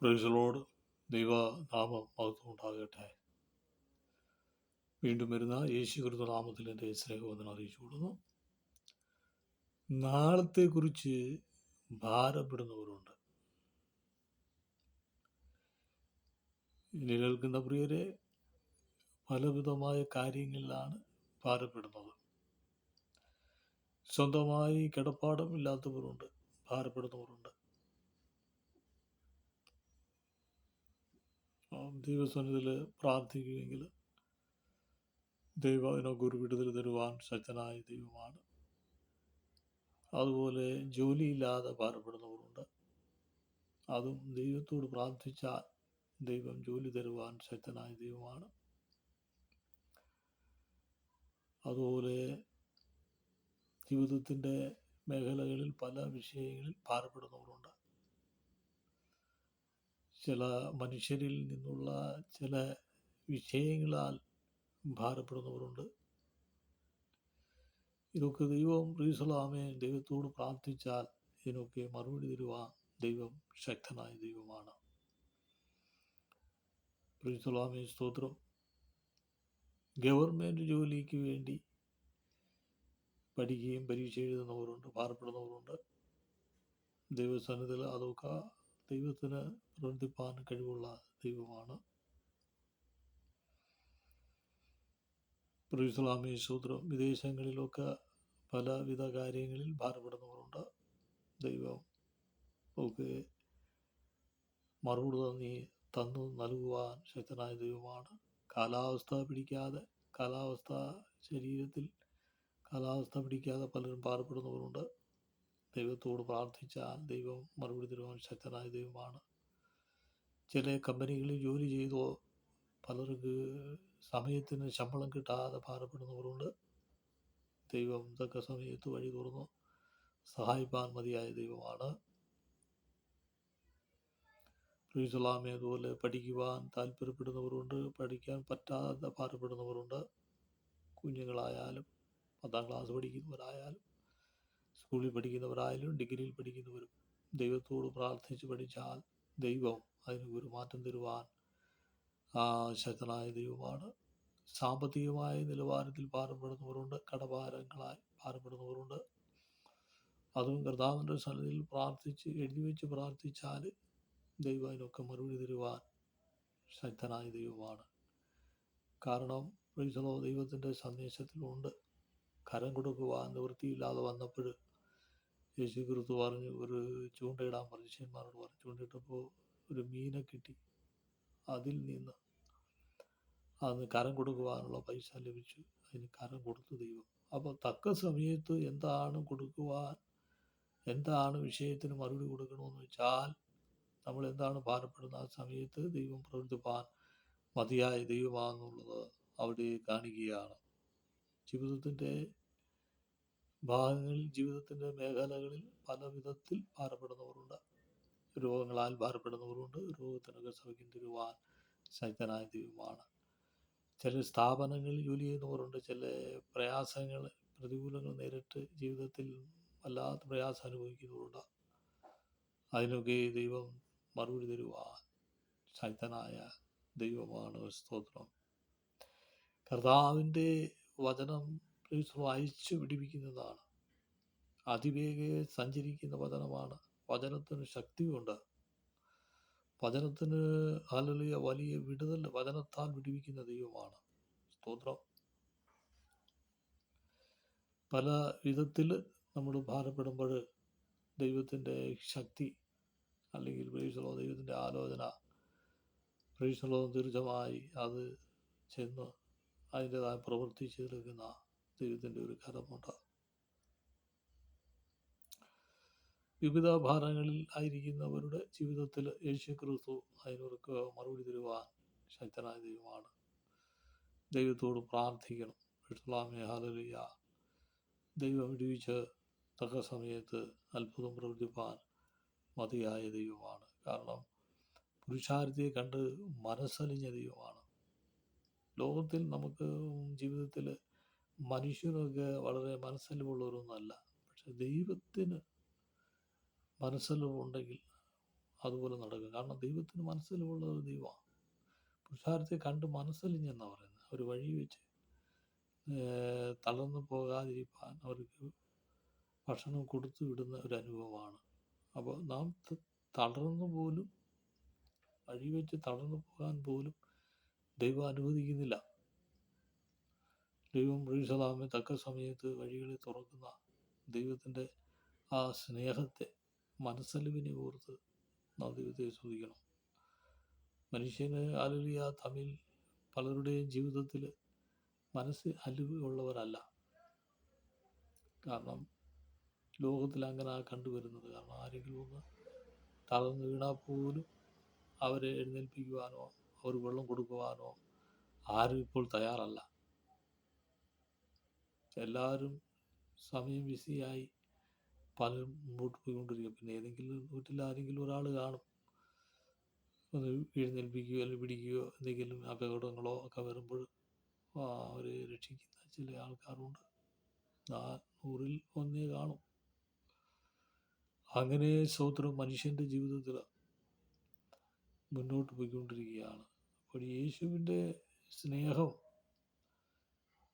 Praise the Lord. ദൈവനാമം മഹത്വം ഉണ്ടാകട്ടെ. വീണ്ടും വരുന്ന യേശു നാമത്തിൽ എൻ്റെ സ്നേഹവന്ദനം അറിയിച്ചു കൊടുക്കുന്നു. നാളത്തെക്കുറിച്ച് ഭാരപ്പെടുന്നവരുണ്ട്. ഇനി കേൾക്കുന്ന പ്രിയരെ, പലവിധമായ കാര്യങ്ങളിലാണ് ഭാരപ്പെടുന്നത്. സ്വന്തമായി കിടപ്പാടമില്ലാത്തവരുണ്ട്, ഭാരപ്പെടുന്നവരുണ്ട്. ദൈവസന്നിധിയിൽ പ്രാർത്ഥിക്കുമെങ്കിൽ ദൈവം അതിനൊക്കെ ഒരു വിടുതൽ തരുവാൻ ശക്തനായ ദൈവമാണ്. അതുപോലെ ജോലിയില്ലാതെ ഭാരപ്പെടുന്നവരുണ്ട്. അതും ദൈവത്തോട് പ്രാർത്ഥിച്ചാൽ ദൈവം ജോലി തരുവാൻ ശക്തനായ ദൈവമാണ്. അതുപോലെ ജീവിതത്തിൻ്റെ മേഖലകളിൽ പല വിഷയങ്ങളിൽ ഭാരപ്പെടുന്നവരുണ്ട്. ചില മനുഷ്യരിൽ നിന്നുള്ള ചില വിഷയങ്ങളാൽ ഭാരപ്പെടുന്നവരുണ്ട്. ഇതൊക്കെ ദൈവം പ്രീസലാമേ ദൈവത്തോട് പ്രാർത്ഥിച്ചാൽ ഇതിനൊക്കെ മറുപടി തരുവാൻ ദൈവം ശക്തനായ ദൈവമാണ്. പ്രീസലാമേ സ്തോത്രം. ഗവൺമെൻറ് ജോലിക്ക് വേണ്ടി പഠിക്കുകയും പരീക്ഷ എഴുതുന്നവരുണ്ട്, ഭാരപ്പെടുന്നവരുണ്ട്. ദൈവസന്നിധിയിൽ അതൊക്കെ ദൈവത്തിന് പ്രവർത്തിപ്പാൻ കഴിവുള്ള ദൈവമാണ്. പ്രീസലാമേ സ്തോത്രം. വിദേശങ്ങളിലൊക്കെ പലവിധ കാര്യങ്ങളിൽ ഭാരപ്പെടുന്നവരുണ്ട്. ദൈവം ഒക്കെ മറുപടി തന്നു നൽകുവാൻ ശക്തനായ ദൈവമാണ്. കാലാവസ്ഥ പിടിക്കാതെ പലരും ഭാരപ്പെടുന്നവരുണ്ട്. ദൈവത്തോട് പ്രാർത്ഥിച്ചാൽ ദൈവം മറുപടി തരുവാൻ ശക്തനായ ദൈവമാണ്. ചില കമ്പനികളിൽ ജോലി ചെയ്തോ പലർക്ക് സമയത്തിന് ശമ്പളം കിട്ടാതെ ഭാരപ്പെടുന്നവരുണ്ട്. ദൈവം തക്ക സമയത്ത് വഴി തുറന്നു സഹായിപ്പാൻ മതിയായ ദൈവമാണ്. പ്രീസലാമേ അതുപോലെ പഠിക്കുവാൻ താല്പര്യപ്പെടുന്നവരുണ്ട്, പഠിക്കാൻ പറ്റാതെ ഭാരപ്പെടുന്നവരുണ്ട്. കുഞ്ഞുങ്ങളായാലും 10ാം ക്ലാസ് പഠിക്കുന്നവരായാലും സ്കൂളിൽ പഠിക്കുന്നവരായാലും ഡിഗ്രിയിൽ പഠിക്കുന്നവരും ദൈവത്തോട് പ്രാർത്ഥിച്ച് പഠിച്ചാൽ ദൈവം അതിന് ഒരു മാറ്റം തരുവാൻ ശക്തനായ ദൈവമാണ്. സാമ്പത്തികമായ നിലവാരത്തിൽ ഭാരപ്പെടുന്നവരുണ്ട്, കടഭാരങ്ങളായി ഭാരപ്പെടുന്നവരുണ്ട്. അതും കർത്താവിൻ്റെ സന്നിധിയിൽ എഴുതി വെച്ച് പ്രാർത്ഥിച്ചാൽ ദൈവം അതിനൊക്കെ മറുപടി തരുവാൻ ശക്തനായ ദൈവമാണ്. കാരണം പ്രീസലോ ദൈവത്തിൻ്റെ സന്ദേശത്തിലുണ്ട്. കരം കൊടുക്കുവാൻ നിവൃത്തിയില്ലാതെ വന്നപ്പോൾ യേശു ക്രിസ്തു പറഞ്ഞു, ഒരു ചൂണ്ടയിടാൻ ശിഷ്യന്മാരോട് പറഞ്ഞു. ചൂണ്ടയിട്ടപ്പോൾ ഒരു മീനെ കിട്ടി. അതിൽ നിന്ന് അന്ന് കരം കൊടുക്കുവാനുള്ള പൈസ ലഭിച്ചു. അതിന് കരം കൊടുത്തു ദൈവം. അപ്പോൾ തക്ക സമയത്ത് എന്താണ് കൊടുക്കുവാൻ, എന്താണ് വിഷയത്തിന് മറുപടി കൊടുക്കണമെന്ന് വെച്ചാൽ നമ്മൾ എന്താണ് ഭാരപ്പെടുന്ന ആ സമയത്ത് ദൈവം പ്രവർത്തിപ്പാൻ മതിയായ ദൈവമാണെന്നുള്ളത് അവിടെ കാണിക്കുകയാണ്. ജീവിതത്തിൻ്റെ ഭാഗങ്ങളിൽ, ജീവിതത്തിൻ്റെ മേഖലകളിൽ പല വിധത്തിൽ ഭാരപ്പെടുന്നവരുണ്ട്. രോഗങ്ങളാൽ ഭാരപ്പെടുന്നവരുണ്ട്. രോഗത്തിനൊക്കെ സൗഖ്യം തരുവാൻ ശക്തനായ ദൈവമാണ്. ചില സ്ഥാപനങ്ങളിൽ ജോലി ചെയ്യുന്നവരുണ്ട്. ചില പ്രയാസങ്ങൾ, പ്രതികൂലങ്ങൾ നേരിട്ട് ജീവിതത്തിൽ വല്ലാത്ത പ്രയാസം അനുഭവിക്കുന്നവരുണ്ട്. അതിനൊക്കെ ദൈവം മറുപടി തരുവാൻ ശക്തനായ ദൈവമാണ്. സ്തോത്രം. കർത്താവിൻ്റെ വചനം അയച്ചു പിടിപ്പിക്കുന്നതാണ്. അതിവേഗ സഞ്ചരിക്കുന്ന വചനമാണ്. വചനത്തിന് ശക്തിയുണ്ട്. വചനത്തിന് വലിയ വിടുതൽ വചനത്താൽ വിടുവിക്കുന്ന ദൈവമാണ്. സ്തോത്രം. പല വിധത്തിൽ നമ്മൾ ഭാരപ്പെടുമ്പോൾ ദൈവത്തിൻ്റെ ശക്തി അല്ലെങ്കിൽ പ്രൈസലോ ദൈവത്തിൻ്റെ ആലോചന പ്രൈസലോ തീർച്ചയായി അത് ചെന്ന് അതിൻ്റെതായ പ്രവൃത്തി എടുക്കുന്ന ദൈവത്തിൻ്റെ ഒരു കരമുണ്ട്. വിവിധ ഭാരങ്ങളിൽ ആയിരിക്കുന്നവരുടെ ജീവിതത്തിൽ യേശു ക്രിസ്തു അതിനവർക്ക് മറുപടി തരുവാൻ ശക്തനായ ദൈവമാണ്. ദൈവത്തോട് പ്രാർത്ഥിക്കണം. ഹല്ലേലൂയ. ദൈവം വിടുവിച്ച് തക്ക സമയത്ത് അത്ഭുതം പ്രവർത്തിപ്പാൻ മതിയായ ദൈവമാണ്. കാരണം പുരുഷാരത്തെ കണ്ട് മനസ്സലിഞ്ഞ ദൈവമാണ്. ലോകത്തിൽ നമുക്ക് ജീവിതത്തിൽ മനുഷ്യരൊക്കെ വളരെ മനസ്സലിവുള്ളവരൊന്നുമല്ല. പക്ഷെ ദൈവത്തിന് മനസ്സലിവുണ്ടെങ്കിൽ അതുപോലെ നടക്കും. കാരണം ദൈവത്തിന് മനസ്സിലുള്ള ഒരു ദൈവമാണ്. പുരുഷാരത്തെ കണ്ട് മനസ്സലിഞ്ഞെന്നാണ് പറയുന്നത്. ഒരു വഴി വെച്ച് തളർന്നു പോകാതിരിക്കാൻ അവർക്ക് ഭക്ഷണം കൊടുത്തു വിടുന്ന ഒരു അനുഭവമാണ്. അപ്പോൾ നാം തളർന്നു പോലും, വഴി വെച്ച് തളർന്നു പോകാൻ പോലും ദൈവം അനുവദിക്കുന്നില്ല. ദൈവം പ്രൈസലാമെ തക്ക സമയത്ത് വഴികളെ തുറക്കുന്ന ദൈവത്തിൻ്റെ ആ സ്നേഹത്തെ, മനസ്സലിവിനെ ഓർത്ത് നാം ദൈവത്തെ സ്തുതിക്കണം. മനുഷ്യന് ഹല്ലേലൂയ തമ്മിൽ പലരുടെയും ജീവിതത്തിൽ മനസ്സ് അലിവ് ഉള്ളവരല്ല. കാരണം ലോകത്തിൽ അങ്ങനെ കണ്ടുവരുന്നത്. കാരണം ആരെങ്കിലും ഒന്ന് തളർന്നു വീണാൽ പോലും അവരെ എഴുന്നേൽപ്പിക്കുവാനോ അവർ വെള്ളം കൊടുക്കുവാനോ ആരും ഇപ്പോൾ തയ്യാറല്ല. എല്ലാവരും സമയം ബിസിയായി പലരും മുമ്പോട്ട് പോയിക്കൊണ്ടിരിക്കും. പിന്നെ ഏതെങ്കിലും വീട്ടിൽ ആരെങ്കിലും ഒരാൾ കാണും, ഒന്ന് എഴുന്നേൽപ്പിക്കുകയോ അല്ലെങ്കിൽ പിടിക്കുകയോ എന്തെങ്കിലും അപകടങ്ങളോ ഒക്കെ വരുമ്പോൾ അവരെ രക്ഷിക്കുന്ന ചില ആൾക്കാരുണ്ട്. 100-ൽ 1 കാണും. അങ്ങനെ സ്തോത്രം മനുഷ്യൻ്റെ ജീവിതത്തിൽ മുന്നോട്ട് പോയിക്കൊണ്ടിരിക്കുകയാണ്. അപ്പോൾ യേശുവിൻ്റെ സ്നേഹം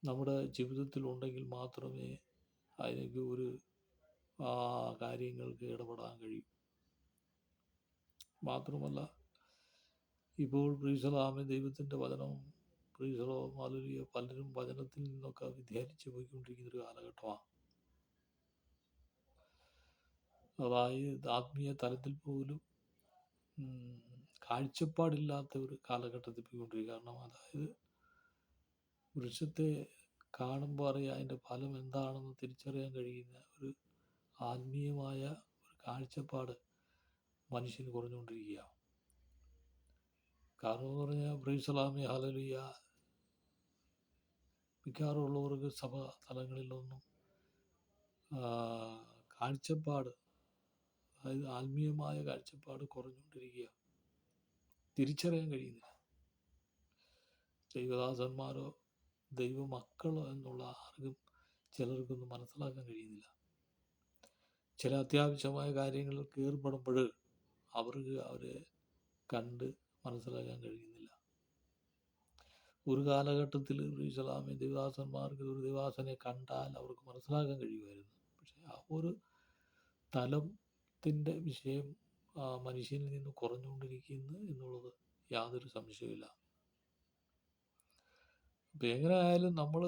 നമ്മുടെ ജീവിതത്തിൽ ഉണ്ടെങ്കിൽ മാത്രമേ അതിനൊക്കെ ഒരു കാര്യങ്ങൾക്ക് ഇടപെടാൻ കഴിയും. മാത്രമല്ല ഇപ്പോൾ പ്രീസലാമെ ദൈവത്തിൻ്റെ വചനം പ്രീസലോ ഹല്ലേലൂയ പലരും വചനത്തിൽ നിന്നൊക്കെ വ്യതിചലിച്ച് പോയിക്കൊണ്ടിരിക്കുന്ന ഒരു കാലഘട്ടമാണ്. അതായത് ആത്മീയ തലത്തിൽ പോലും കാഴ്ചപ്പാടില്ലാത്ത ഒരു കാലഘട്ടത്തിൽ പോയിക്കൊണ്ടിരിക്കുക. കാരണം അതായത് വൃക്ഷത്തെ കാണുമ്പോൾ അറിയാം അതിൻ്റെ ഫലം എന്താണെന്ന് തിരിച്ചറിയാൻ കഴിയുന്ന ഒരു ആത്മീയമായ ഒരു കാഴ്ചപ്പാട് മനുഷ്യന് കുറഞ്ഞുകൊണ്ടിരിക്കുക. കാരണം എന്ന് പറഞ്ഞാൽ പ്രൈസലാമി ഹല്ലേലൂയ മിക്കവാറുള്ളവർക്ക് സഭ തലങ്ങളിലൊന്നും കാഴ്ചപ്പാട്, അതായത് ആത്മീയമായ കാഴ്ചപ്പാട് കുറഞ്ഞുകൊണ്ടിരിക്കുക. തിരിച്ചറിയാൻ കഴിയുന്നില്ല. ദൈവദാസന്മാരോ ദൈവമക്കളോ എന്നുള്ള ആർക്കും ചിലർക്കൊന്നും മനസ്സിലാക്കാൻ കഴിയുന്നില്ല. ചില അത്യാവശ്യമായ കാര്യങ്ങൾക്ക് ഏർപ്പെടുമ്പോൾ അവർക്ക് അവരെ കണ്ട് മനസ്സിലാക്കാൻ കഴിയുന്നില്ല. ഒരു കാലഘട്ടത്തിൽ ഇസ്ലാമി ദൈവദാസന്മാർക്ക് ഒരു ദൈവദാസനെ കണ്ടാൽ അവർക്ക് മനസ്സിലാക്കാൻ കഴിയുമായിരുന്നു. പക്ഷേ ആ ഒരു തലത്തിൻ്റെ വിഷയം മനുഷ്യനിൽ നിന്ന് കുറഞ്ഞുകൊണ്ടിരിക്കുന്നു എന്നുള്ളത് യാതൊരു സംശയമില്ല. അപ്പം എങ്ങനെ ആയാലും നമ്മൾ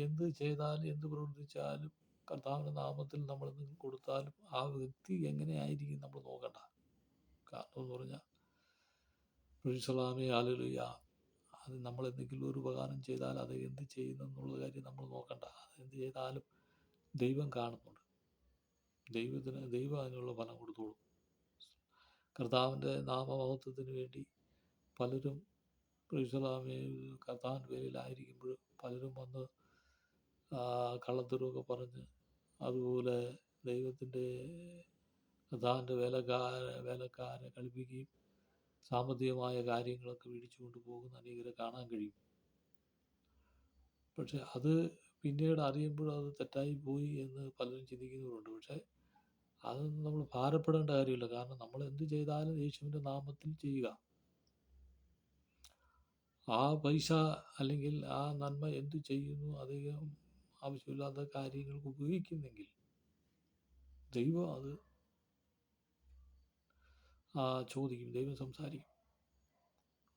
എന്ത് ചെയ്താലും എന്ത് പ്രവർത്തിച്ചാലും കർത്താവിൻ്റെ നാമത്തിൽ നമ്മൾ കൊടുത്താലും ആ വ്യക്തി എങ്ങനെയായിരിക്കും നമ്മൾ നോക്കണ്ട. കാരണം എന്ന് പറഞ്ഞാൽ പ്രീസലാമി ഹല്ലേലൂയ അത് നമ്മൾ എന്തെങ്കിലും ഒരു ഉപകാരം ചെയ്താൽ അത് എന്ത് ചെയ്യുന്നു എന്നുള്ള കാര്യം നമ്മൾ നോക്കണ്ട. എന്ത് ചെയ്താലും ദൈവം കാണുന്നുണ്ട്. ദൈവം അതിനുള്ള ഫലം കൊടുത്തോളും. കർത്താവിൻ്റെ നാമമഹത്വത്തിന് വേണ്ടി പലരും പ്രീസലാമി കർത്താവിൻ്റെ പേരിലായിരിക്കുമ്പോൾ പലരും വന്ന് കള്ളത്തരമൊക്കെ പറഞ്ഞ് അതുപോലെ ദൈവത്തിൻ്റെ കർത്താവിൻ്റെ വേലക്കാരെ കളിപ്പിക്കുകയും സാമ്പത്തികമായ കാര്യങ്ങളൊക്കെ മേടിച്ചുകൊണ്ട് പോകുന്ന അനേകരെ കാണാൻ കഴിയും. പക്ഷെ അത് പിന്നീട് അറിയുമ്പോൾ അത് തെറ്റായി പോയി എന്ന് പലരും ചിന്തിക്കുന്നവരുണ്ട്. പക്ഷേ അതൊന്നും നമ്മൾ ഭാരപ്പെടേണ്ട കാര്യമില്ല. കാരണം നമ്മൾ എന്ത് ചെയ്താലും യേശുവിൻ്റെ നാമത്തിൽ ചെയ്യുക. ആ പൈസ അല്ലെങ്കിൽ ആ നന്മ എന്ത് ചെയ്യുന്നു അധികം ആവശ്യമില്ലാത്ത കാര്യങ്ങൾക്ക് ഉപയോഗിക്കുന്നെങ്കിൽ ദൈവം അത് ചോദിക്കും, ദൈവം സംസാരിക്കും.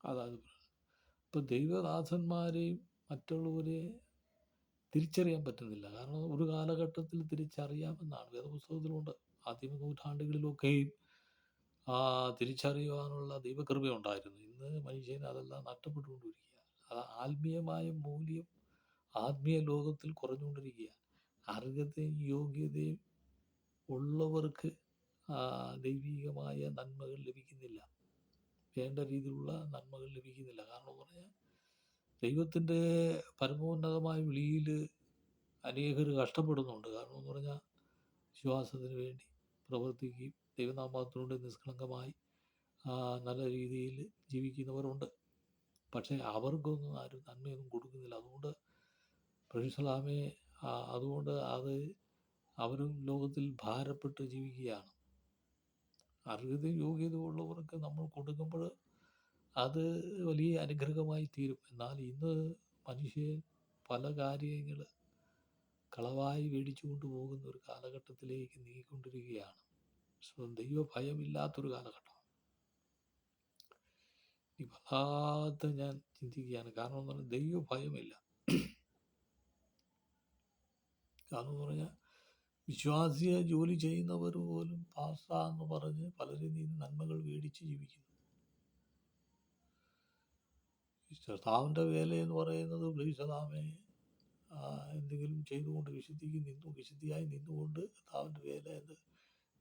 അതായത് ഇപ്പം ദൈവദാസന്മാരെയും മറ്റുള്ളവരെ തിരിച്ചറിയാൻ പറ്റുന്നില്ല. കാരണം ഒരു കാലഘട്ടത്തിൽ തിരിച്ചറിയാമെന്നാണ് വേദപുസ്തകത്തിലുണ്ട്. ആദ്യ നൂറ്റാണ്ടുകളിലൊക്കെയും തിരിച്ചറിയുവാനുള്ള ദൈവകൃപയുണ്ടായിരുന്നു. ഇന്ന് മനുഷ്യന് അതെല്ലാം നഷ്ടപ്പെട്ടുകൊണ്ടിരിക്കുക. അത് ആത്മീയമായ മൂല്യം ആത്മീയ ലോകത്തിൽ കുറഞ്ഞുകൊണ്ടിരിക്കുക. അർഹതയും യോഗ്യതയും ഉള്ളവർക്ക് ദൈവികമായ നന്മകൾ ലഭിക്കുന്നില്ല. വേണ്ട രീതിയിലുള്ള നന്മകൾ ലഭിക്കുന്നില്ല. കാരണം എന്ന് പറഞ്ഞാൽ ദൈവത്തിൻ്റെ പരമോന്നതമായ വിളിയിൽ അനേകർ കഷ്ടപ്പെടുന്നുണ്ട്. കാരണം എന്ന് പറഞ്ഞാൽ വിശ്വാസത്തിന് വേണ്ടി പ്രവർത്തിക്കുകയും ദൈവനാമത്തിലൂടെ നിഷ്കളങ്കമായി നല്ല രീതിയിൽ ജീവിക്കുന്നവരുണ്ട്. പക്ഷേ അവർക്കൊന്നും ആരും നന്മയൊന്നും കൊടുക്കുന്നില്ല. അതുകൊണ്ട് പ്രൈസലാമെ അതുകൊണ്ട് അത് അവരും ലോകത്തിൽ ഭാരപ്പെട്ട് ജീവിക്കുകയാണ്. അർഹതയും യോഗ്യതയും ഉള്ളവർക്ക് നമ്മൾ കൊടുക്കുമ്പോൾ അത് വലിയ അനുഗ്രഹമായി തീരും. എന്നാൽ ഇന്ന് മനുഷ്യൻ പല കാര്യങ്ങൾ കളവായി മേടിച്ചു കൊണ്ടുപോകുന്ന ഒരു കാലഘട്ടത്തിലേക്ക് നീങ്ങിക്കൊണ്ടിരിക്കുകയാണ്. ദൈവഭയമില്ലാത്തൊരു കാലഘട്ടം. ഈ വല്ലാതെ ഞാൻ ചിന്തിക്കുകയാണ്. കാരണം എന്ന് പറഞ്ഞാൽ ദൈവഭയമില്ല. കാരണം എന്ന് പറഞ്ഞാൽ വിശ്വാസിയെ ജോലി ചെയ്യുന്നവർ പോലും പാസ്റ്റർ എന്ന് പറഞ്ഞ് പലരും നിന്ന് നന്മകൾ മേടിച്ച് ജീവിക്കുന്നു. കർത്താവിൻ്റെ വേല എന്ന് പറയുന്നത് പ്രീസലാമേ എന്തെങ്കിലും ചെയ്തുകൊണ്ട് വിശുദ്ധിയായി നിന്നുകൊണ്ട് കർത്താവിൻ്റെ വേല എന്ന്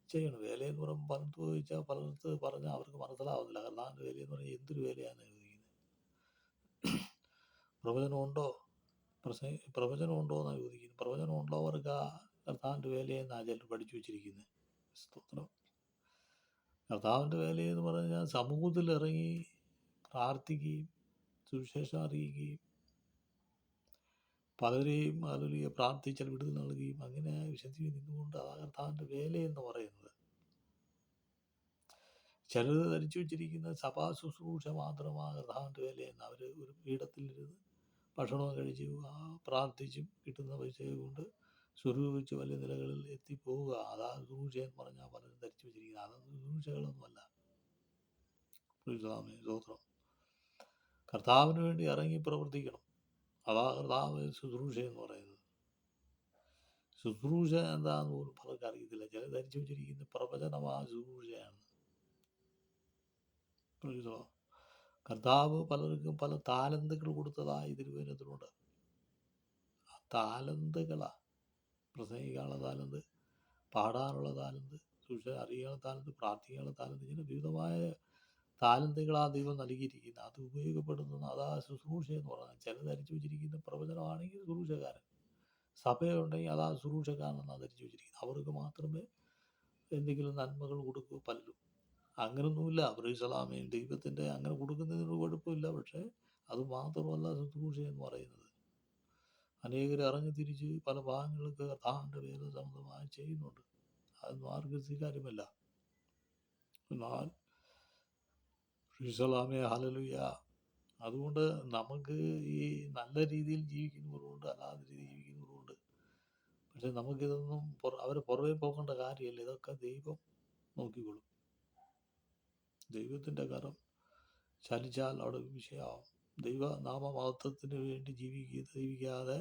ചെയ്യണം. വേലയെന്ന് പറയുമ്പോൾ പലർത്ത് ചോദിച്ചാൽ പലർത്ത് പറഞ്ഞാൽ അവർക്ക് മനസ്സിലാവുന്നില്ല. കർത്താവിൻ്റെ വേലയെന്ന് പറഞ്ഞാൽ എന്തൊരു വേലയാണ് ചോദിക്കുന്നത്. പ്രവചനമുണ്ടോ എന്നാണ് ചോദിക്കുന്നത്. പ്രവചനം ഉള്ളവർക്ക് ആ കർത്താവിൻ്റെ വേലയെന്നാണ് ചിലർ പഠിച്ചു വെച്ചിരിക്കുന്നത്. സ്തോത്രം. കർത്താവിൻ്റെ വേലയെന്ന് പറഞ്ഞാൽ സമൂഹത്തിൽ ഇറങ്ങി പ്രാർത്ഥിക്കുകയും സുവിശേഷം അറിയിക്കുകയും പലരെയും അതിൽ പ്രാർത്ഥിച്ചാൽ വിടുതൽ നൽകുകയും അങ്ങനെ വിശുദ്ധി നിന്നുകൊണ്ട് ആ കർത്താവിൻ്റെ വേലയെന്ന് പറയുന്നത്. ചിലർ ധരിച്ചു വെച്ചിരിക്കുന്ന സഭാ ശുശ്രൂഷ മാത്രമാണ് കർത്താവിൻ്റെ വേലയെന്ന്. അവർ ഒരു പീഠത്തിലിരുന്ന് ഭക്ഷണവും കഴിച്ച് പ്രാർത്ഥിച്ചും കിട്ടുന്ന പൈസ കൊണ്ട് സ്വരൂപിച്ച് വലിയ നിലകളിൽ എത്തിപ്പോവുക, അതാ ശുശ്രൂഷ എന്ന് പറഞ്ഞാൽ പലരും ധരിച്ചു വെച്ചിരിക്കുന്നത്. അതൊന്നും ശുശ്രൂഷകളൊന്നുമല്ല. സ്തോത്രം. കർത്താവിന് വേണ്ടി ഇറങ്ങി പ്രവർത്തിക്കണം. അതാ കർത്താവ് ശുശ്രൂഷ എന്ന് പറയുന്നത്. ശുശ്രൂഷ എന്താന്ന് പോലും പലർക്ക് അറിയത്തില്ല. ചില ധരിച്ചു വെച്ചിരിക്കുന്ന പ്രവചനമാ ശുശ്രൂഷയാണ്. കർത്താവ് പലർക്കും പല താലന്തുകൾ കൊടുത്തതായി തിരുവചനത്തിലുണ്ട്. ആ താലന്തുകളാ പ്രസംഗിക്കാനുള്ള താലന്ത്, പാടാനുള്ള താലന്ത്, ശുശ്രൂഷ അറിയാനുള്ള താലന്ത്, പ്രാർത്ഥിക്കാനുള്ള താലന്ത്, ഇങ്ങനെ വിവിധമായ താലന്തുകളാ ദൈവം നൽകിയിരിക്കുന്നത്. അത് ഉപയോഗപ്പെടുത്തുന്ന അതാ ശുശ്രൂഷ എന്ന് പറഞ്ഞാൽ. ചില ധരിച്ചു വെച്ചിരിക്കുന്ന പ്രവചനമാണെങ്കിൽ ശുശ്രൂഷക്കാരൻ, സഭയുണ്ടെങ്കിൽ അതാ ശുശ്രൂഷക്കാരനെന്നാണ് ധരിച്ചു വെച്ചിരിക്കുന്നത്. അവർക്ക് മാത്രമേ എന്തെങ്കിലും നന്മകൾ കൊടുക്കൂ പലരും. അങ്ങനൊന്നുമില്ല. പ്രൈസലാമേൻ. ദൈവത്തിൻ്റെ അങ്ങനെ കൊടുക്കുന്നതിന് കുഴപ്പമില്ല. പക്ഷേ അത് മാത്രമല്ല ശുശ്രൂഷ എന്ന് പറയുന്നത്. അനേകർ ഇറങ്ങി തിരിച്ച് പല ഭാഗങ്ങൾക്ക് കർത്താവിൻ്റെ വേല സംബന്ധമായി ചെയ്യുന്നുണ്ട്. അതൊന്നും ആർക്കും സ്വീകാര്യമല്ല. എന്നാൽ പ്രൈസലാമേ, ഹല്ലേലൂയ. അതുകൊണ്ട് നമുക്ക് ഈ നല്ല രീതിയിൽ ജീവിക്കുന്നവരുണ്ട്, അല്ലാത്ത രീതിയിൽ ജീവിക്കുന്നവരുണ്ട്. പക്ഷെ നമുക്കിതൊന്നും അവരെ പുറകെ പോകേണ്ട കാര്യമില്ല. ഇതൊക്കെ ദൈവം നോക്കിക്കൊള്ളും. ദൈവത്തിൻ്റെ കരം ചലിച്ചാൽ അവിടെ വിഷയമാവും. ദൈവനാമമഹത്വത്തിന് വേണ്ടി ജീവിക്കാതെ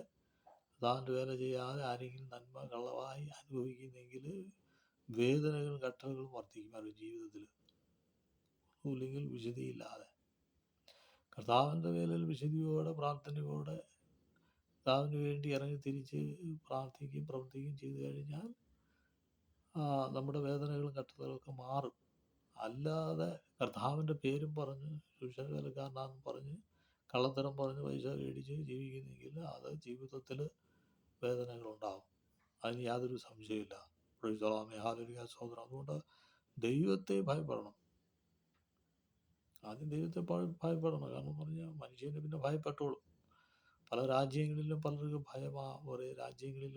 താൻ്റെ വേല ചെയ്യാതെ ആരെങ്കിലും നന്മ കള്ളവായി അനുഭവിക്കുന്നെങ്കിൽ വേദനകളും കഷ്ടതകളും വർദ്ധിക്കും അവരുടെ ജീവിതത്തിൽ. ഒന്നുമില്ലെങ്കിൽ വിശുദ്ധിയില്ലാതെ കർത്താവിൻ്റെ വേലയിൽ വിശുദ്ധിയോടെ പ്രാർത്ഥനയോടെ കർത്താവിന് വേണ്ടി ഇറങ്ങി തിരിച്ച് പ്രാർത്ഥിക്കുകയും പ്രവർത്തിക്കുകയും ചെയ്തു കഴിഞ്ഞാൽ നമ്മുടെ വേദനകളും കഷ്ടതകളൊക്കെ മാറും. അല്ലാതെ കർത്താവിൻ്റെ പേരും പറഞ്ഞ് സുവിശേഷ വേലക്കാരനാണെന്ന് പറഞ്ഞ് കള്ളത്തരം പറഞ്ഞ് പൈസ മേടിച്ച് ജീവിക്കുന്നെങ്കിൽ അത് ജീവിതത്തിൽ വേദനകളുണ്ടാകും. അതിന് യാതൊരു സംശയമില്ല. ഹല്ലേലൂയ, സഹോദരൻ. അതുകൊണ്ട് ദൈവത്തെ ഭയപ്പെടണം. ആദ്യം ദൈവത്തെ ഭയപ്പെടണം. കാരണം പറഞ്ഞാൽ മനുഷ്യന് പിന്നെ ഭയപ്പെട്ടോളും. പല രാജ്യങ്ങളിലും പലർക്കും ഭയമാ. ഒരേ രാജ്യങ്ങളിൽ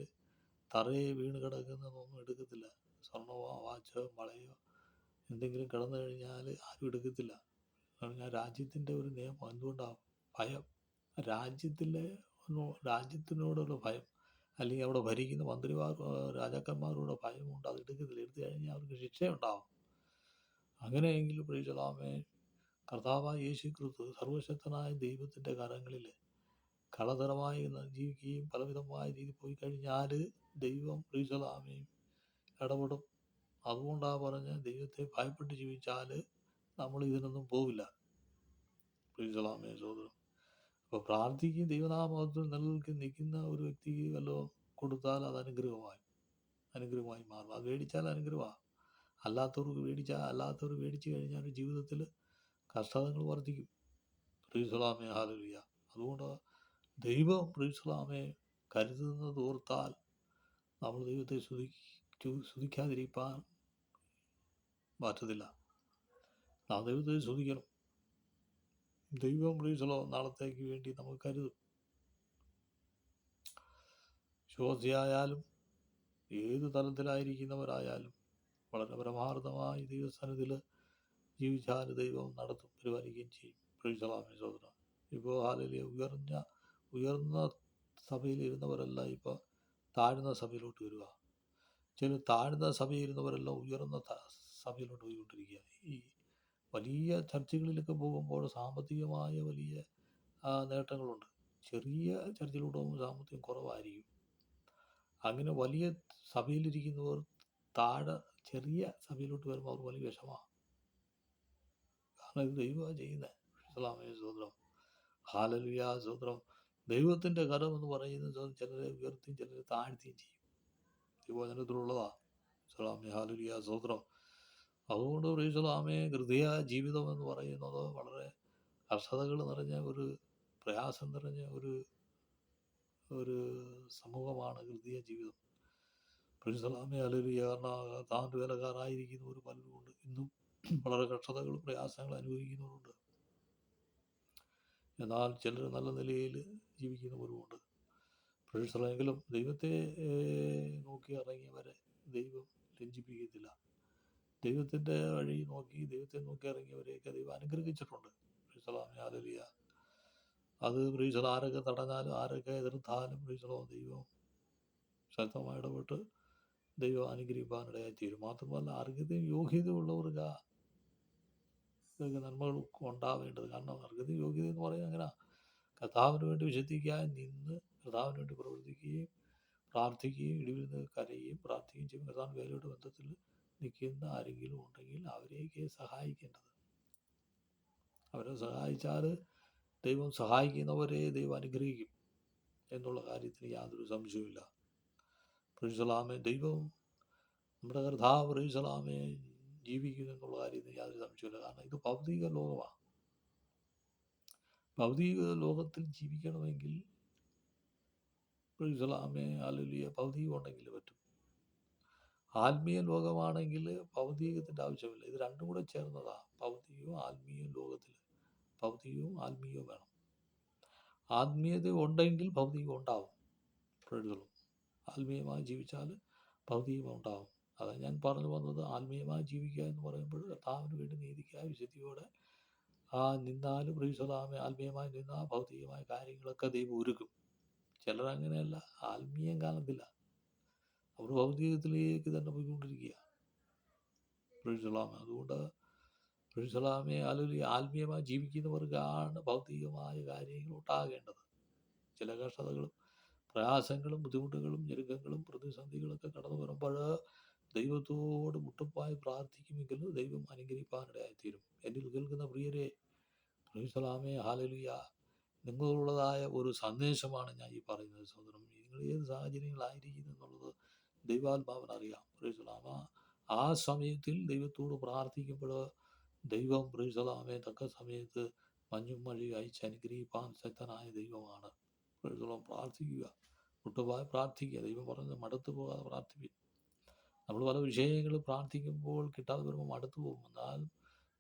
തറയെ വീണ് കിടക്കുന്നതൊന്നും എടുക്കത്തില്ല. സ്വർണ്ണമോ വാച്ചോ വളയോ എന്തെങ്കിലും കിടന്നു കഴിഞ്ഞാൽ ആരും എടുക്കത്തില്ല. പറഞ്ഞാൽ രാജ്യത്തിൻ്റെ ഒരു നിയമം. എന്തുകൊണ്ടാണ്? ഭയം. രാജ്യത്തിനോടുള്ള ഭയം, അല്ലെങ്കിൽ അവിടെ ഭരിക്കുന്ന രാജാക്കന്മാരുടെ ഭയമുണ്ട്. അത് എടുക്കത്തില്ല. എടുത്തു കഴിഞ്ഞാൽ അവർക്ക് ശിക്ഷയുണ്ടാവും. അങ്ങനെയെങ്കിൽ പ്രിയലാമേ, കർത്താവായ യേശു ക്രിസ്തു സർവശക്തനായ ദൈവത്തിൻ്റെ കരങ്ങളിൽ കളതരമായി ജീവിക്കുകയും പലവിധമായ രീതി പോയി കഴിഞ്ഞാൽ ദൈവം പ്രിയലാമേയും ഇടപെടും. അതുകൊണ്ടാണ് പറഞ്ഞ് ദൈവത്തെ ഭയപ്പെട്ട് ജീവിച്ചാൽ നമ്മൾ ഇതിനൊന്നും പോവില്ല. പ്രിയലാമേ, സഹോദരൻ. അപ്പോൾ പ്രാർത്ഥിക്കുകയും ദൈവനാമത്തിൽ നിൽക്കുന്ന ഒരു വ്യക്തിക്ക് വല്ലതും കൊടുത്താൽ അത് അനുഗ്രഹമായി മാറും. അത് മേടിച്ചാൽ അനുഗ്രഹമാണ്. അല്ലാത്തവർ മേടിച്ചു കഴിഞ്ഞാൽ ജീവിതത്തിൽ കഷ്ടതകൾ വർദ്ധിക്കും. പ്രിയലാമേ, ഹല്ലേലൂയ. അതുകൊണ്ട് ദൈവം പ്രിയലാമേ കരുതുന്നത് ഓർത്താൽ നമ്മൾ ദൈവത്തെ സ്തുതിക്കാതിരിക്കാൻ പറ്റത്തില്ല. നാം ദൈവത്തെ സ്തുതിക്കണം. ദൈവം പ്രിയസലോ നാളത്തേക്ക് വേണ്ടി നമുക്ക് കരുതും. വിശ്വാസിയായാലും ഏത് തലത്തിലായിരിക്കുന്നവരായാലും വളരെ പരമാർത്ഥമായി ദൈവസ്ഥാനത്തിൽ ജീവിച്ചാൽ ദൈവം നടത്തും, പരിപാലിക്കുകയും ചെയ്യും. പ്രൈസലാമേ സഹോദരൻ. ഇപ്പോൾ ഹാലലിയ ഉയർന്ന സഭയിലിരുന്നവരല്ല ഇപ്പോൾ താഴ്ന്ന സഭയിലോട്ട് വരിക. ചില താഴ്ന്ന സഭയിരുന്നവരെല്ലാം ഉയർന്ന സഭയിലോട്ട് പോയിക്കൊണ്ടിരിക്കുക. ഈ വലിയ ചർച്ചകളിലൊക്കെ പോകുമ്പോൾ സാമ്പത്തികമായ വലിയ നേട്ടങ്ങളുണ്ട്. ചെറിയ ചർച്ചയിലോട്ട് പോകുമ്പോൾ സാമ്പത്തികം കുറവായിരിക്കും. അങ്ങനെ വലിയ സഭയിലിരിക്കുന്നവർ താഴെ ചെറിയ സഭയിലോട്ട് വരുമ്പോൾ അവർ വലിയ വിഷമമാണ്. കാരണം ഇത് ദൈവമാണ് ചെയ്യുന്നത്. ഇസ്ലാമേ സ്വതന്ത്രം, ഹാലലുയ സ്വതന്ത്രം. ദൈവത്തിൻ്റെ കരം എന്ന് പറയുന്നത് ചിലരെ ഉയർത്തിയും ചിലരെ താഴ്ത്തിയും ചെയ്യും. ദൈവവചനത്തിലുള്ളതാ. ഇസ്ലാമേ ഹാലലുയ സ്വതന്ത്രം. അതുകൊണ്ട് ഇസ്ലാമേ ഹൃദയ ജീവിതം എന്ന് പറയുന്നത് വളരെ കഷ്ടതകൾ നിറഞ്ഞ ഒരു പ്രയാസം നിറഞ്ഞ ഒരു സമൂഹമാണ് ഹൃദയ ജീവിതം. പരിസലാമേ ഹാലലുയ. കാരണം താൻ്റെ വിലക്കാരായിരിക്കുന്നവർ പലരുമുണ്ട്. ഇന്നും വളരെ കഷ്ടതകളും പ്രയാസങ്ങളും അനുഭവിക്കുന്നവരുണ്ട്. എന്നാൽ ചിലർ നല്ല നിലയിൽ ജീവിക്കുന്നവരുമുണ്ട്. പ്രൊഫഷണലെങ്കിലും ദൈവത്തെ നോക്കി ഇറങ്ങിയവരെ ദൈവം ലജ്ജിപ്പിക്കത്തില്ല. ദൈവത്തിൻ്റെ വഴി നോക്കി ദൈവത്തെ നോക്കി ഇറങ്ങിയവരെയൊക്കെ ദൈവം അനുഗ്രഹിച്ചിട്ടുണ്ട്. പ്രൊഫഷണലാമേ ഹാലലുയ. അത് പ്രൊഫഷണൽ ആരൊക്കെ തടഞ്ഞാലും ആരൊക്കെ എതിർത്താലും പ്രൊഫഷണൽ ദൈവം ശക്തമായി ഇടപെട്ട് ദൈവം അനുഗ്രഹിക്കാനിടയായി തീരും. മാത്രമല്ല അർഹതയും യോഗ്യതയുള്ളവർക്ക് ഇതൊക്കെ നന്മകൾ ഉണ്ടാവേണ്ടത്. കാരണം അർഹതയും യോഗ്യത എന്ന് പറയുന്നത് അങ്ങനെ കർത്താവിന് വേണ്ടി വിശുദ്ധിക്കാൻ നിന്ന് കർത്താവിന് വേണ്ടി പ്രവർത്തിക്കുകയും പ്രാർത്ഥിക്കുകയും ഇടിവിൽ നിന്ന് കരയുകയും പ്രാർത്ഥിക്കുകയും ചെയ്യും. കർത്താവിന് വേലയുടെ ബന്ധത്തിൽ നിൽക്കുന്ന ആരെങ്കിലും ഉണ്ടെങ്കിൽ അവരെയൊക്കെ സഹായിക്കേണ്ടത്. അവരെ സഹായിച്ചാൽ ദൈവം സഹായിക്കുന്നവരെ ദൈവം അനുഗ്രഹിക്കും എന്നുള്ള കാര്യത്തിന് യാതൊരു സംശയവുമില്ല. പ്രൈസലാമേ. ദൈവം നമ്മുടെ കർത്താവ് പ്രൈസലാമേ ജീവിക്കുന്നു എന്നുള്ള കാര്യത്തിന് യാതൊരു സംശയമില്ല. കാരണം ഇത് ഭൗതിക ലോകമാണ്. ഭൗതിക ലോകത്തിൽ ജീവിക്കണമെങ്കിൽ പ്രൈസലാമേ ഹല്ലേലൂയ ഭൗതികം ഉണ്ടെങ്കിൽ പറ്റും. ആത്മീയ ലോകമാണെങ്കിൽ ഭൗതികത്തിൻ്റെ ആവശ്യമില്ല. ഇത് രണ്ടും കൂടെ ചേർന്നതാണ്. ഭൗതികവും ആത്മീയവും ലോകത്തിൽ ഭൗതികവും ആത്മീയവും വേണം. ആത്മീയത ഉണ്ടെങ്കിൽ ഭൗതികം ഉണ്ടാവും. പ്രൈസലും ആത്മീയമായി ജീവിച്ചാൽ ഭൗതികം ഉണ്ടാവും. അതാണ് ഞാൻ പറഞ്ഞു വന്നത്. ആത്മീയമായി ജീവിക്കുക എന്ന് പറയുമ്പോൾ കർത്താവിന് വേണ്ടി നീതിക്കായി വിശുദ്ധിയോടെ നിന്നാലും പ്രൈസലാമേ ആത്മീയമായി നിന്നാൽ ഭൗതികമായ കാര്യങ്ങളൊക്കെ ദൈവം ഒരുക്കും. ചിലരങ്ങനെയല്ല, ആത്മീയം കാണത്തില്ല, അവർ ഭൗതികത്തിലേക്ക് തന്നെ പോയിക്കൊണ്ടിരിക്കുക. പ്രൈസലാമേ. അതുകൊണ്ട് പ്രൈസലാമേ അല്ലെങ്കിൽ ആത്മീയമായി ജീവിക്കുന്നവർക്കാണ് ഭൗതികമായ കാര്യങ്ങൾ ഉണ്ടാകേണ്ടത്. ചില കഷ്ടതകളും പ്രയാസങ്ങളും ബുദ്ധിമുട്ടുകളും ഞെരുക്കങ്ങളും പ്രതിസന്ധികളൊക്കെ കടന്നു വരുമ്പോൾ ദൈവത്തോട് മുട്ടപ്പായി പ്രാർത്ഥിക്കുമെങ്കിൽ ദൈവം അനുഗ്രഹിക്കാനിടയായിത്തീരും. എന്നിൽ കേൾക്കുന്ന പ്രിയരെ, പ്രൈസലാമേ ഹാലലുയ, നിങ്ങളുള്ളതായ ഒരു സന്ദേശമാണ് ഞാൻ ഈ പറയുന്നത്. സഹോദരൻ, നിങ്ങൾ ഏത് സാഹചര്യങ്ങളായിരിക്കുന്നു എന്നുള്ളത് ദൈവാത്മാവിനറിയാം. പ്രൈസലാമ. ആ സമയത്തിൽ ദൈവത്തോട് പ്രാർത്ഥിക്കുമ്പോൾ ദൈവം പ്രൈസലാമേ തക്ക സമയത്ത് മഞ്ഞും മഴയും അയച്ച് അനുഗ്രഹിപ്പാൻ ശക്തനായ ദൈവമാണ്. പ്രൈസലാം. പ്രാർത്ഥിക്കുക, മുട്ടുപായി പ്രാർത്ഥിക്കുക. ദൈവം പറഞ്ഞ് മടുത്തു പോകാതെ പ്രാർത്ഥിക്കുക. നമ്മൾ പല വിഷയങ്ങൾ പ്രാർത്ഥിക്കുമ്പോൾ കിട്ടാതെ വരുമ്പോൾ മടുത്തു പോകും. എന്നാൽ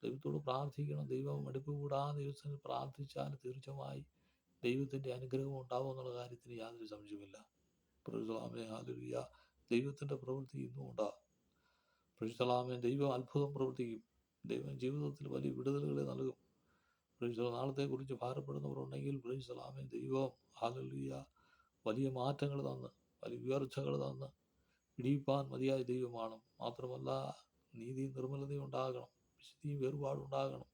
ദൈവത്തോട് പ്രാർത്ഥിക്കണം. ദൈവം മടുപ്പ് കൂടാതെ ദൈവത്തിന് പ്രാർത്ഥിച്ചാൽ തീർച്ചയായും ദൈവത്തിൻ്റെ അനുഗ്രഹം ഉണ്ടാവും എന്നുള്ള കാര്യത്തിന് യാതൊരു സംശയമില്ല. പ്രൈസലാമേ ഹല്ലേലൂയ. ദൈവത്തിൻ്റെ പ്രവൃത്തി ഇന്നും ഉണ്ടാകും. പ്രൈസലാമേ. ദൈവം അത്ഭുതം പ്രവർത്തിക്കും. ദൈവം ജീവിതത്തിൽ വലിയ വിടുതലുകളെ നൽകും. പ്രൈസലാം. നാളത്തെക്കുറിച്ച് ഭാരപ്പെടുന്നവരുണ്ടെങ്കിൽ പ്രൈസലാമേ ദൈവം ഹല്ലേലൂയ വലിയ മാറ്റങ്ങൾ തന്ന് വലിയ ഉയർച്ചകൾ തന്ന് ഇടിയിപ്പാൻ മതിയായ ദൈവമാണ്. മാത്രമല്ല നീതിയും നിർമ്മലതയും ഉണ്ടാകണം, വിശുദ്ധിയും വേറുപാടുണ്ടാകണം.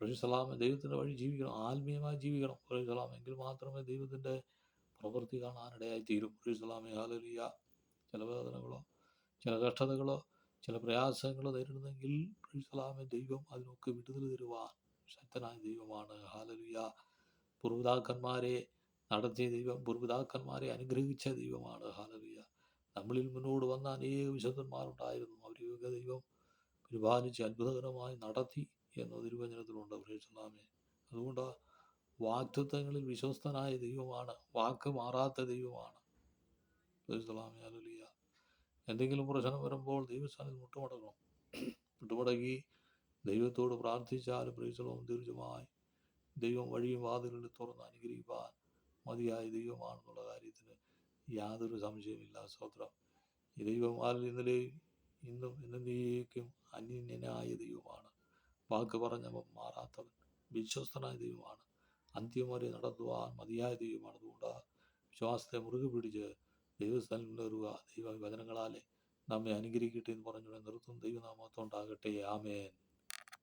പ്രൈസലാമേ. ദൈവത്തിൻ്റെ വഴി ജീവിക്കണം, ആത്മീയമായി ജീവിക്കണം. പ്രൈസലാം. എങ്കിൽ മാത്രമേ ദൈവത്തിൻ്റെ പ്രവൃത്തി കാണാനിടയായി തീരും. പ്രൈസലാമേ ഹല്ലേലൂയ. ചില വേദനകളോ ചില കഷ്ടതകളോ ചില പ്രയാസങ്ങളോ നേരിടുന്നെങ്കിൽ പ്രൈസലാമേ ദൈവം അതിനൊക്കെ വിടുതൽ തരുവാൻ ശക്തനായ ദൈവമാണ്. ഹല്ലേലൂയ. പൂർവ്വപിതാക്കന്മാരെ നടത്തിയ ദൈവം, പൂർവ്വപിതാക്കന്മാരെ അനുഗ്രഹിച്ച ദൈവമാണ്. ഹല്ലേലൂയ. നമ്മളിൽ മുന്നോട്ട് വന്ന അനേക വിശുദ്ധന്മാരുണ്ടായിരുന്നു. അവരെയൊക്കെ ദൈവം പരിപാലിച്ച് അത്ഭുതകരമായി നടത്തി എന്ന തിരുവചനത്തിലുണ്ട്. പ്രൈസലാമേ. അതുകൊണ്ട് വാഗ്ദത്തങ്ങളിൽ വിശ്വസ്തനായ ദൈവമാണ്, വാക്ക് മാറാത്ത ദൈവമാണ്. പ്രൈസലാമേ ഹല്ലേലൂയ. എന്തെങ്കിലും പ്രശ്നം വരുമ്പോൾ ദൈവസ്ഥാനത്ത് മുട്ടുമടക്കണം. മുട്ടുമടക്കി ദൈവത്തോട് പ്രാർത്ഥിച്ചാൽ പ്രൈസലോം തീർച്ചയായും ദൈവം വഴിയും വാതിലുകൾ തുറന്ന് അനുഗ്രഹിക്കാൻ മതിയായ ദൈവമാണെന്നുള്ള കാര്യത്തിന് യാതൊരു സംശയമില്ല. സ്തോത്രം. ഈ ദൈവം ഇന്നലെ ഇന്നും എന്നേക്കും അന്യനായ ദൈവമാണ്. വാക്ക് പറഞ്ഞവൻ മാറാത്തവൻ, വിശ്വസ്തനായ ദൈവമാണ്. അന്ത്യം വരെ നടത്തുവാൻ മതിയായ ദൈവമാണ്. അതുകൊണ്ട് വിശ്വാസത്തെ മുറുകെ പിടിച്ച് ദൈവസ്ഥാനം മുന്നേറുക. ദൈവ വചനങ്ങളാലെ നമ്മെ അനുഗ്രഹിക്കട്ടെ എന്ന് പറഞ്ഞുകൊണ്ട് നിർത്തും. ദൈവനാമത്തോണ്ടാകട്ടെ. ആമേൻ.